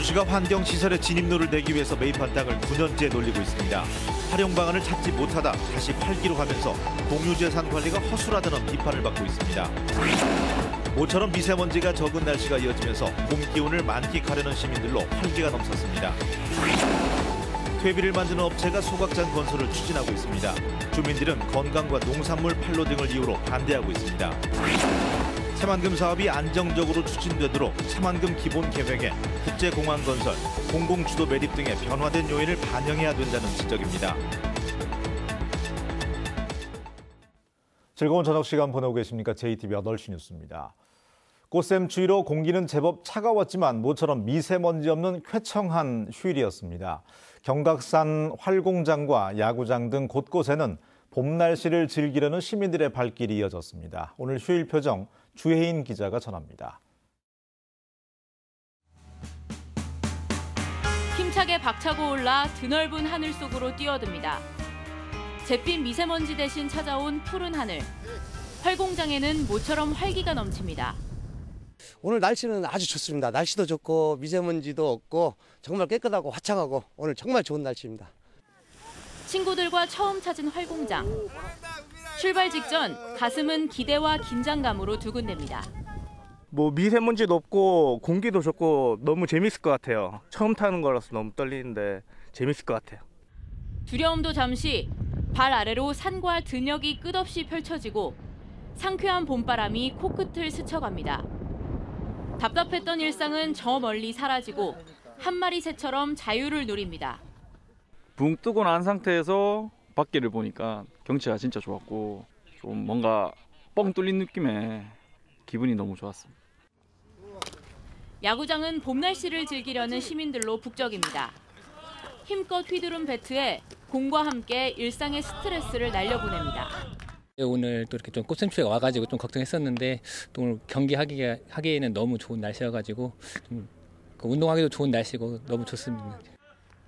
전주시가 환경시설의 진입로를 내기 위해서 매입한 땅을 9년째 놀리고 있습니다. 활용 방안을 찾지 못하다 다시 팔기로 하면서 공유재산 관리가 허술하다는 비판을 받고 있습니다. 모처럼 미세먼지가 적은 날씨가 이어지면서 봄 기운을 만끽하려는 시민들로 활기가 넘쳤습니다. 퇴비를 만드는 업체가 소각장 건설을 추진하고 있습니다. 주민들은 건강과 농산물 판로 등을 이유로 반대하고 있습니다. 새만금 사업이 안정적으로 추진되도록 새만금 기본 계획에 국제공항 건설, 공공주도 매립 등의 변화된 요인을 반영해야 된다는 지적입니다. 즐거운 저녁 시간 보내고 계십니까? JTBC 8시 뉴스입니다. 꽃샘 추위로 공기는 제법 차가웠지만 모처럼 미세먼지 없는 쾌청한 휴일이었습니다. 경각산 활공장과 야구장 등 곳곳에는 봄 날씨를 즐기려는 시민들의 발길이 이어졌습니다. 오늘 휴일 표정 주혜인 기자가 전합니다. 힘차게 박차고 올라 드넓은 하늘 속으로 뛰어듭니다. 잿빛 미세먼지 대신 찾아온 푸른 하늘. 활공장에는 모처럼 활기가 넘칩니다. 오늘 날씨는 아주 좋습니다. 날씨도 좋고 미세먼지도 없고 정말 깨끗하고 화창하고 오늘 정말 좋은 날씨입니다. 친구들과 처음 찾은 활공장. 출발 직전 가슴은 기대와 긴장감으로 두근댑니다. 미세먼지도 없고 공기도 좋고 너무 재밌을 것 같아요. 처음 타는 거라서 너무 떨리는데 재밌을 것 같아요. 두려움도 잠시, 발 아래로 산과 들녘이 끝없이 펼쳐지고 상쾌한 봄바람이 코끝을 스쳐갑니다. 답답했던 일상은 저 멀리 사라지고 한 마리 새처럼 자유를 누립니다. 붕 뜨고 난 상태에서 밖에를 보니까 경치가 진짜 좋았고 좀 뭔가 뻥 뚫린 느낌에 기분이 너무 좋았습니다. 야구장은 봄 날씨를 즐기려는 시민들로 북적입니다. 힘껏 휘두른 배트에 공과 함께 일상의 스트레스를 날려보냅니다. 오늘 또 이렇게 좀 꽃샘추위가 와가지고 좀 걱정했었는데 또 오늘 경기하기에는 너무 좋은 날씨여가지고 좀 운동하기도 좋은 날씨고 너무 좋습니다.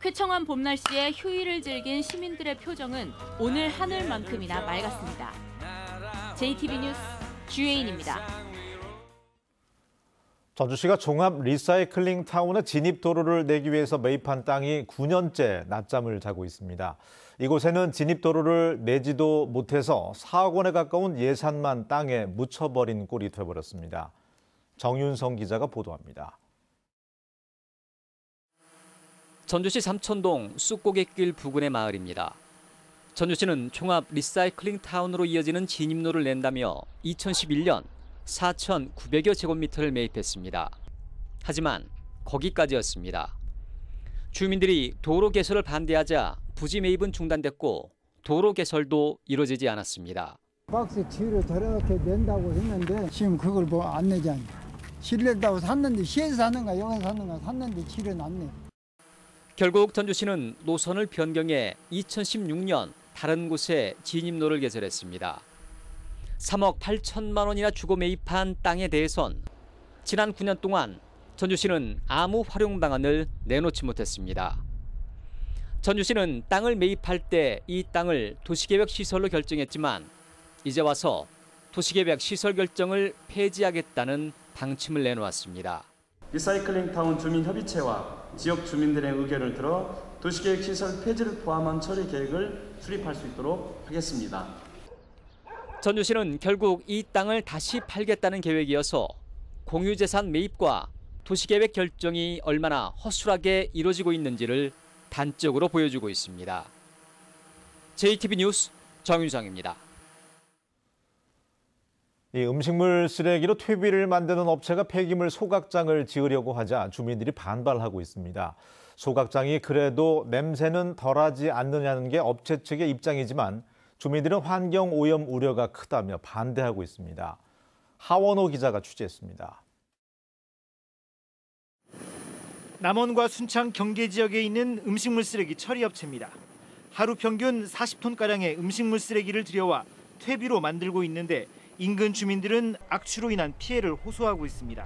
쾌청한 봄 날씨에 휴일을 즐긴 시민들의 표정은 오늘 하늘만큼이나 맑았습니다. JTBC 뉴스 주혜인입니다. 전주시가 종합 리사이클링 타운의 진입도로를 내기 위해서 매입한 땅이 9년째 낮잠을 자고 있습니다. 이곳에는 진입도로를 내지도 못해서 4억 원에 가까운 예산만 땅에 묻혀버린 꼴이 돼버렸습니다. 정윤성 기자가 보도합니다. 전주시 삼천동 쑥고갯길 부근의 마을입니다. 전주시는 종합 리사이클링 타운으로 이어지는 진입로를 낸다며 2011년 4,900여 제곱미터를 매입했습니다. 하지만 거기까지였습니다. 주민들이 도로 개설을 반대하자 부지 매입은 중단됐고 도로 개설도 이루어지지 않았습니다. 박스 치유를 저렇게 낸다고 했는데 지금 그걸 안 내잖아요. 치료낸다고 샀는데 시에서 사는가 여기서 사는가 샀는데 치료는 안 내. 결국 전주시는 노선을 변경해 2016년 다른 곳에 진입로를 개설했습니다. 3억 8천만 원이나 주고 매입한 땅에 대해선 지난 9년 동안 전주시는 아무 활용 방안을 내놓지 못했습니다. 전주시는 땅을 매입할 때 이 땅을 도시계획 시설로 결정했지만 이제 와서 도시계획 시설 결정을 폐지하겠다는 방침을 내놓았습니다. 리사이클링 타운 주민협의체와 지역 주민들의 의견을 들어 도시계획 시설 폐지를 포함한 처리 계획을 수립할 수 있도록 하겠습니다. 전주시는 결국 이 땅을 다시 팔겠다는 계획이어서 공유재산 매입과 도시계획 결정이 얼마나 허술하게 이루어지고 있는지를 단적으로 보여주고 있습니다. JTBC 뉴스 정윤성입니다. 이 음식물 쓰레기로 퇴비를 만드는 업체가 폐기물 소각장을 지으려고 하자 주민들이 반발하고 있습니다. 소각장이 그래도 냄새는 덜하지 않느냐는 게 업체 측의 입장이지만 주민들은 환경 오염 우려가 크다며 반대하고 있습니다. 하원호 기자가 취재했습니다. 남원과 순창 경계 지역에 있는 음식물 쓰레기 처리 업체입니다. 하루 평균 40톤가량의 음식물 쓰레기를 들여와 퇴비로 만들고 있는데 인근 주민들은 악취로 인한 피해를 호소하고 있습니다.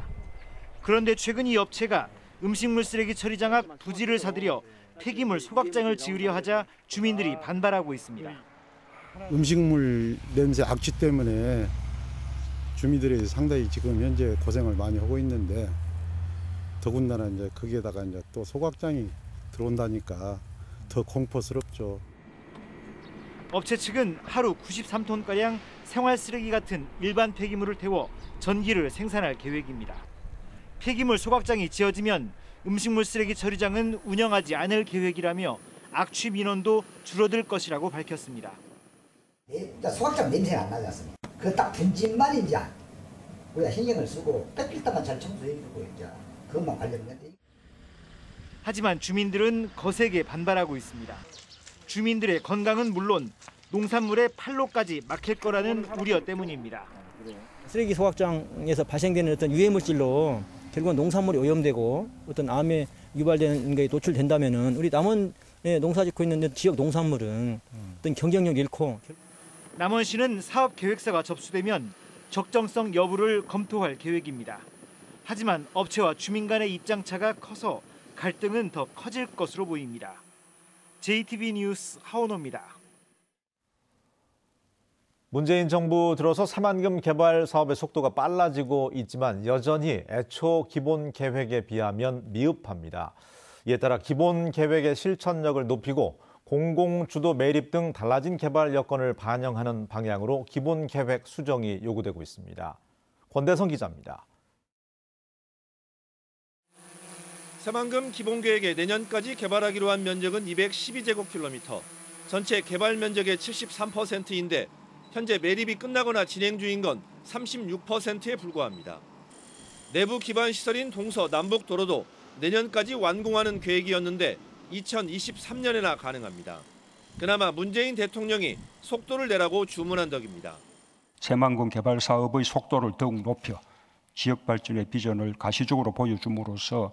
그런데 최근 이 업체가 음식물 쓰레기 처리장 앞 부지를 사들여 폐기물 소각장을 지으려 하자 주민들이 반발하고 있습니다. 음식물 냄새 악취 때문에 주민들이 상당히 지금 현재 고생을 많이 하고 있는데 더군다나 이제 거기에다가 이제 또 소각장이 들어온다니까 더 공포스럽죠. 업체 측은 하루 93톤가량 생활 쓰레기 같은 일반 폐기물을 태워 전기를 생산할 계획입니다. 폐기물 소각장이 지어지면 음식물 쓰레기 처리장은 운영하지 않을 계획이라며 악취 민원도 줄어들 것이라고 밝혔습니다. 소각장 냄새가 안 나지 않습니까? 그 딱 분진만 이제 우리가 신경을 쓰고 뺏길 잘 청소해주고 이제 그것만 관련된데. 하지만 주민들은 거세게 반발하고 있습니다. 주민들의 건강은 물론 농산물의 판로까지 막힐 거라는 우려 때문입니다. 쓰레기 소각장에서 발생되는 어떤 유해 물질로 결국은 농산물이 오염되고 어떤 암에 유발되는 게 노출된다면은 우리 남원 농사 짓고 있는 지역 농산물은 어떤 경쟁력 잃고. 남원시는 사업 계획서가 접수되면 적정성 여부를 검토할 계획입니다. 하지만 업체와 주민 간의 입장차가 커서 갈등은 더 커질 것으로 보입니다. JTB 뉴스 하원호입니다. 문재인 정부 들어서 새만금 개발 사업의 속도가 빨라지고 있지만 여전히 애초 기본 계획에 비하면 미흡합니다. 이에 따라 기본 계획의 실천력을 높이고 공공주도 매립 등 달라진 개발 여건을 반영하는 방향으로 기본 계획 수정이 요구되고 있습니다. 권대성 기자입니다. 새만금 기본계획에 내년까지 개발하기로 한 면적은 212제곱킬로미터, 전체 개발 면적의 73%인데 현재 매립이 끝나거나 진행 중인 건 36%에 불과합니다. 내부 기반 시설인 동서 남북 도로도 내년까지 완공하는 계획이었는데 2023년에나 가능합니다. 그나마 문재인 대통령이 속도를 내라고 주문한 덕입니다. 새만금 개발 사업의 속도를 더욱 높여 지역 발전의 비전을 가시적으로 보여줌으로써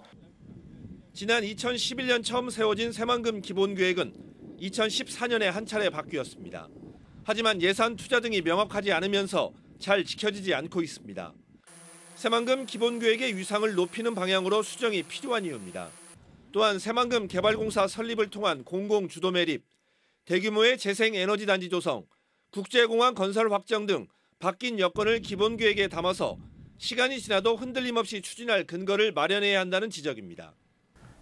지난 2011년 처음 세워진 새만금 기본계획은 2014년에 한 차례 바뀌었습니다. 하지만 예산 투자 등이 명확하지 않으면서 잘 지켜지지 않고 있습니다. 새만금 기본계획의 위상을 높이는 방향으로 수정이 필요한 이유입니다. 또한 새만금 개발공사 설립을 통한 공공주도 매립, 대규모의 재생에너지 단지 조성, 국제공항 건설 확정 등 바뀐 여건을 기본계획에 담아서 시간이 지나도 흔들림 없이 추진할 근거를 마련해야 한다는 지적입니다.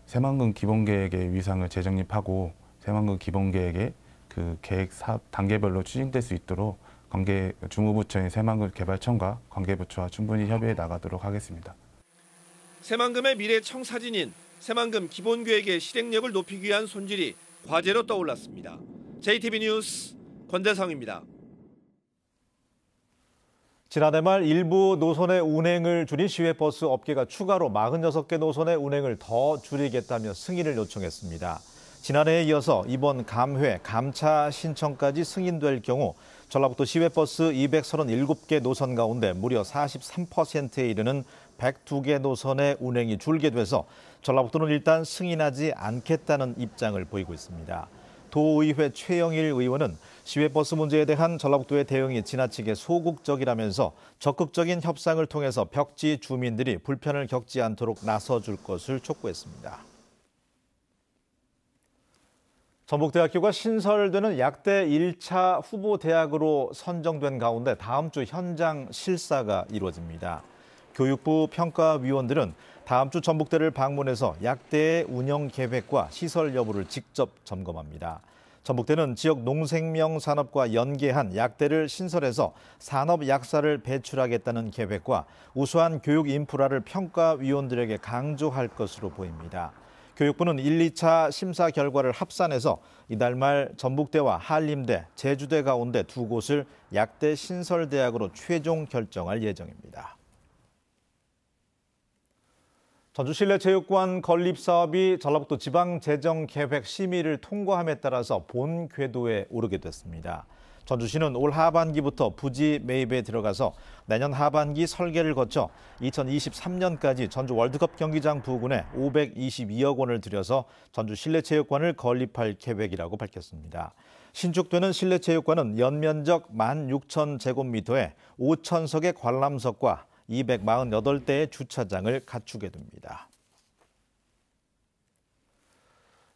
새만금 기본계획의 위상을 재정립하고 새만금 기본계획의 그 계획 사업 단계별로 추진될 수 있도록 관계 주무부처인 새만금 개발청과 관계부처와 충분히 협의해 나가도록 하겠습니다. 새만금의 미래 청사진인 새만금 기본계획의 실행력을 높이기 위한 손질이 과제로 떠올랐습니다. JTB 뉴스 권대성입니다. 지난해 말 일부 노선의 운행을 줄인 시외버스 업계가 추가로 46개 노선의 운행을 더 줄이겠다며 승인을 요청했습니다. 지난해에 이어서 이번 감회, 감차 신청까지 승인될 경우 전라북도 시외버스 237개 노선 가운데 무려 43%에 이르는 102개 노선의 운행이 줄게 돼서 전라북도는 일단 승인하지 않겠다는 입장을 보이고 있습니다. 도의회 최영일 의원은 시외버스 문제에 대한 전라북도의 대응이 지나치게 소극적이라면서 적극적인 협상을 통해서 벽지 주민들이 불편을 겪지 않도록 나서줄 것을 촉구했습니다. 전북대학교가 신설되는 약대 1차 후보 대학으로 선정된 가운데 다음 주 현장 실사가 이루어집니다. 교육부 평가위원들은 다음 주 전북대를 방문해서 약대의 운영 계획과 시설 여부를 직접 점검합니다. 전북대는 지역 농생명 산업과 연계한 약대를 신설해서 산업 약사를 배출하겠다는 계획과 우수한 교육 인프라를 평가위원들에게 강조할 것으로 보입니다. 교육부는 1, 2차 심사 결과를 합산해서 이달 말 전북대와 한림대, 제주대 가운데 두 곳을 약대 신설대학으로 최종 결정할 예정입니다. 전주실내체육관 건립사업이 전라북도 지방재정계획 심의를 통과함에 따라서 본 궤도에 오르게 됐습니다. 전주시는 올 하반기부터 부지 매입에 들어가서 내년 하반기 설계를 거쳐 2023년까지 전주 월드컵 경기장 부근에 522억 원을 들여서 전주 실내체육관을 건립할 계획이라고 밝혔습니다. 신축되는 실내체육관은 연면적 16,000제곱미터에 5,000석의 관람석과 248대의 주차장을 갖추게 됩니다.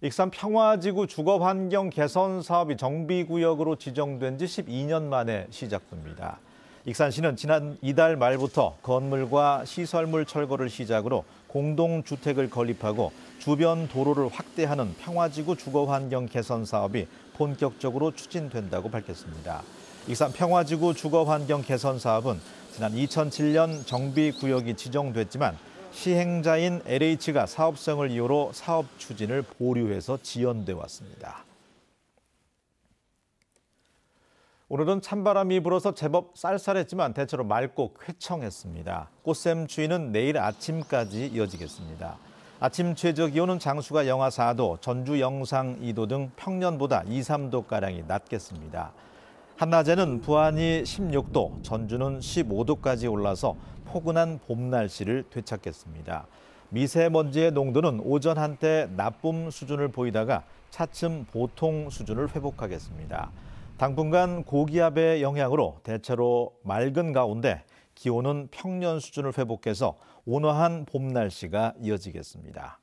익산 평화지구 주거환경 개선 사업이 정비구역으로 지정된 지 12년 만에 시작됩니다. 익산시는 지난 이달 말부터 건물과 시설물 철거를 시작으로 공동주택을 건립하고 주변 도로를 확대하는 평화지구 주거환경 개선 사업이 본격적으로 추진된다고 밝혔습니다. 익산 평화지구 주거환경 개선 사업은 지난 2007년 정비구역이 지정됐지만 시행자인 LH가 사업성을 이유로 사업 추진을 보류해서 지연돼 왔습니다. 오늘은 찬바람이 불어서 제법 쌀쌀했지만 대체로 맑고 쾌청했습니다. 꽃샘 추위는 내일 아침까지 이어지겠습니다. 아침 최저 기온은 장수가 영하 4도, 전주 영상 2도 등 평년보다 2, 3도가량이 낮겠습니다. 한낮에는 부안이 16도, 전주는 15도까지 올라서 포근한 봄 날씨를 되찾겠습니다. 미세먼지의 농도는 오전 한때 나쁨 수준을 보이다가 차츰 보통 수준을 회복하겠습니다. 당분간 고기압의 영향으로 대체로 맑은 가운데 기온은 평년 수준을 회복해서 온화한 봄 날씨가 이어지겠습니다.